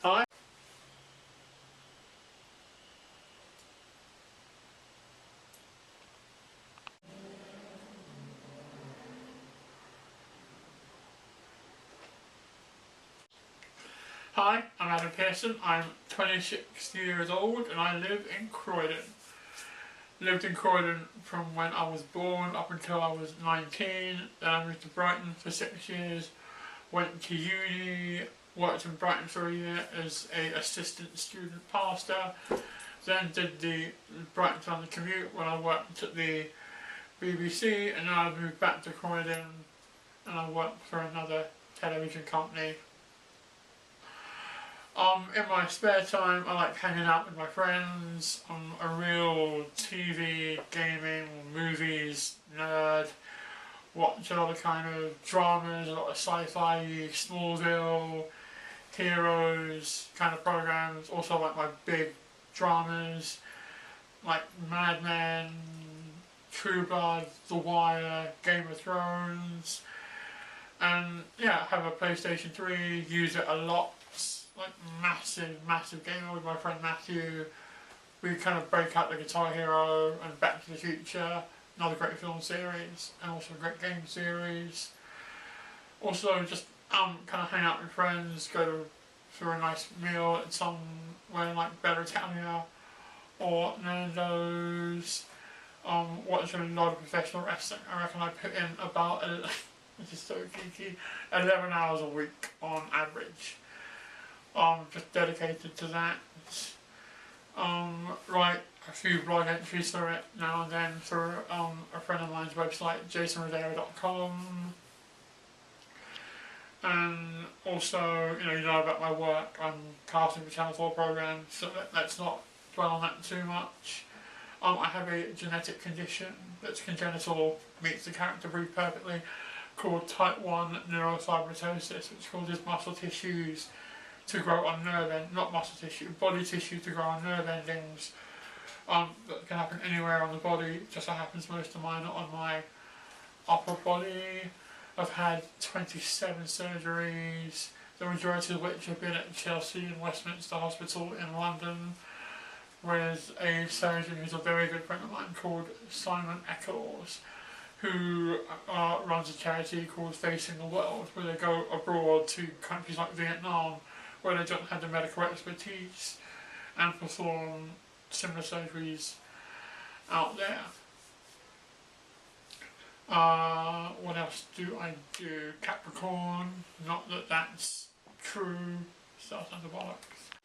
Hi. Hi, I'm Adam Pearson. I'm 26 years old and I live in Croydon. Lived in Croydon from when I was born up until I was 19. Then I moved to Brighton for 6 years. Went to uni, worked in Brighton for a year as an assistant student pastor. Then did the Brighton to London commute when I worked at the BBC, and now I've moved back to Croydon and I work for another television company. In my spare time, I like hanging out with my friends. I'm a real TV, gaming, movies nerd. Watch a lot of kind of dramas, a lot of sci-fi, Smallville, Heroes kind of programs. Also like my big dramas, like Mad Men, True Blood, The Wire, Game of Thrones. And yeah, I have a PlayStation 3, use it a lot. Like massive gamer with my friend Matthew. We kind of break out the Guitar Hero and Back to the Future, another great film series, and also a great game series. Also just kind of hang out with friends, go for a nice meal at somewhere like Bella Italia or Nando's. Watch a lot of professional wrestling. I reckon I put in about, this is so geeky, 11 hours a week on average. Just dedicated to that. Write a few blog entries for it now and then for a friend of mine's website, jasonrodero.com. And also, you know about my work. I'm casting for Channel 4 programs, so let's not dwell on that too much. I have a genetic condition that's congenital, meets the character brief perfectly, called type 1 neurofibromatosis, which causes muscle tissues to grow on not muscle tissue, body tissue to grow on nerve endings. That can happen anywhere on the body. Just so happens most of mine are on my upper body. I've had 27 surgeries, the majority of which have been at Chelsea and Westminster Hospital in London, with a surgeon who's a very good friend of mine called Simon Eccles, who runs a charity called Facing the World, where they go abroad to countries like Vietnam, where they don't have the medical expertise, and perform similar surgeries out there. What else do I do? Capricorn, not that that's true, stuff under bollocks.